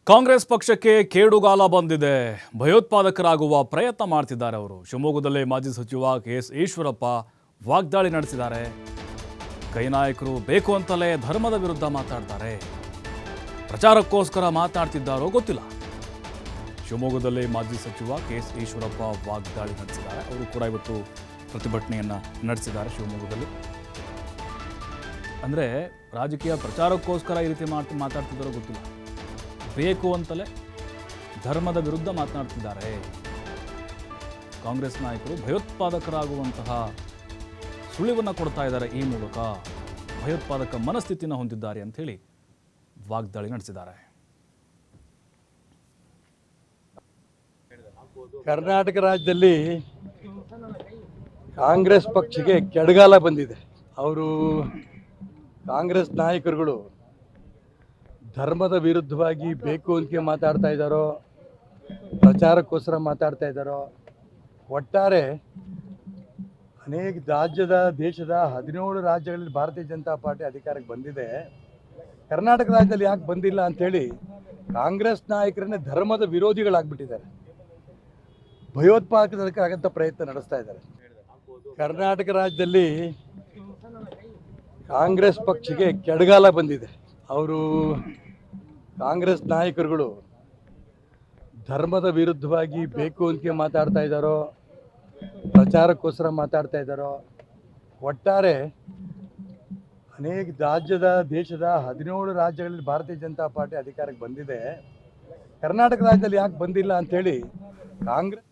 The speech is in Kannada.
ಕಾಂಗ್ರೆಸ್ ಪಕ್ಷಕ್ಕೆ ಕೇಡುಗಾಲ ಬಂದಿದೆ. ಭಯೋತ್ಪಾದಕರಾಗುವ ಪ್ರಯತ್ನ ಮಾಡ್ತಿದ್ದಾರೆ ಅವರು. ಶಿವಮೊಗ್ಗದಲ್ಲಿ ಮಾಜಿ ಸಚಿವ ಕೆ.ಎಸ್. ಈಶ್ವರಪ್ಪ ವಾಗ್ದಾಳಿ ನಡೆಸಿದ್ದಾರೆ. ಕೈ ನಾಯಕರು ಬೇಕು ಅಂತಲೇ ಧರ್ಮದ ವಿರುದ್ಧ ಮಾತಾಡ್ತಾರೆ. ಪ್ರಚಾರಕ್ಕೋಸ್ಕರ ಮಾತಾಡ್ತಿದ್ದಾರೋ ಗೊತ್ತಿಲ್ಲ. ಶಿವಮೊಗ್ಗದಲ್ಲಿ ಮಾಜಿ ಸಚಿವ ಕೆ.ಎಸ್. ಈಶ್ವರಪ್ಪ ವಾಗ್ದಾಳಿ ನಡೆಸಿದ್ದಾರೆ. ಅವರು ಕೂಡ ಇವತ್ತು ಪ್ರತಿಭಟನೆಯನ್ನ ನಡೆಸಿದ್ದಾರೆ ಶಿವಮೊಗ್ಗದಲ್ಲಿ. ಅಂದರೆ ರಾಜಕೀಯ ಪ್ರಚಾರಕ್ಕೋಸ್ಕರ ಈ ರೀತಿ ಮಾತಾಡ್ತಿದ್ದಾರೋ ಗೊತ್ತಿಲ್ಲ. ಬೇಕು ಅಂತಲೇ ಧರ್ಮದ ವಿರುದ್ಧ ಮಾತನಾಡ್ತಿದ್ದಾರೆ. ಕಾಂಗ್ರೆಸ್ ನಾಯಕರು ಭಯೋತ್ಪಾದಕರಾಗುವಂತಹ ಸುಳಿವನ್ನು ಕೊಡ್ತಾ ಇದ್ದಾರೆ. ಈ ಮೂಲಕ ಭಯೋತ್ಪಾದಕ ಮನಸ್ಥಿತಿನ ಹೊಂದಿದ್ದಾರೆ ಅಂತ ಹೇಳಿ ವಾಗ್ದಾಳಿ ನಡೆಸಿದ್ದಾರೆ. ಕರ್ನಾಟಕ ರಾಜ್ಯದಲ್ಲಿ ಕಾಂಗ್ರೆಸ್ ಪಕ್ಷಕ್ಕೆ ಕೆಡಗಾಲ ಬಂದಿದೆ. ಅವರು ಕಾಂಗ್ರೆಸ್ ನಾಯಕರುಗಳು ಧರ್ಮದ ವಿರುದ್ಧವಾಗಿ ಬೇಕು ಅಂತ ಮಾತಾಡ್ತಾ ಇದ್ದಾರೋ, ಪ್ರಚಾರಕ್ಕೋಸ್ಕರ ಮಾತಾಡ್ತಾ ಇದ್ದಾರೋ, ಒಟ್ಟಾರೆ ಅನೇಕ ದೇಶದ 17 ರಾಜ್ಯಗಳಲ್ಲಿ ಭಾರತೀಯ ಜನತಾ ಪಾರ್ಟಿ ಅಧಿಕಾರಕ್ಕೆ ಬಂದಿದೆ. ಕರ್ನಾಟಕ ರಾಜ್ಯದಲ್ಲಿ ಯಾಕೆ ಬಂದಿಲ್ಲ ಅಂಥೇಳಿ ಕಾಂಗ್ರೆಸ್ ನಾಯಕರನ್ನೇ ಧರ್ಮದ ವಿರೋಧಿಗಳಾಗ್ಬಿಟ್ಟಿದ್ದಾರೆ. ಭಯೋತ್ಪಾದಕರಾಗಂತ ಪ್ರಯತ್ನ ನಡೆಸ್ತಾ ಇದ್ದಾರೆ. ಕರ್ನಾಟಕ ರಾಜ್ಯದಲ್ಲಿ ಕಾಂಗ್ರೆಸ್ ಪಕ್ಷಕ್ಕೆ ಕೆಡಗಾಲ ಬಂದಿದೆ. ಅವರು ಕಾಂಗ್ರೆಸ್ ನಾಯಕರುಗಳು ಧರ್ಮದ ವಿರುದ್ಧವಾಗಿ ಬೇಕು ಅಂತ ಮಾತಾಡ್ತಾ ಇದ್ದಾರೋ, ಪ್ರಚಾರಕ್ಕೋಸ್ಕರ ಮಾತಾಡ್ತಾ ಇದ್ದಾರೋ, ಒಟ್ಟಾರೆ ಅನೇಕ ದೇಶದ 17 ರಾಜ್ಯಗಳಲ್ಲಿ ಭಾರತೀಯ ಜನತಾ ಪಾರ್ಟಿ ಅಧಿಕಾರಕ್ಕೆ ಬಂದಿದೆ. ಕರ್ನಾಟಕ ರಾಜ್ಯದಲ್ಲಿ ಯಾಕೆ ಬಂದಿಲ್ಲ ಅಂಥೇಳಿ ಕಾಂಗ್ರೆಸ್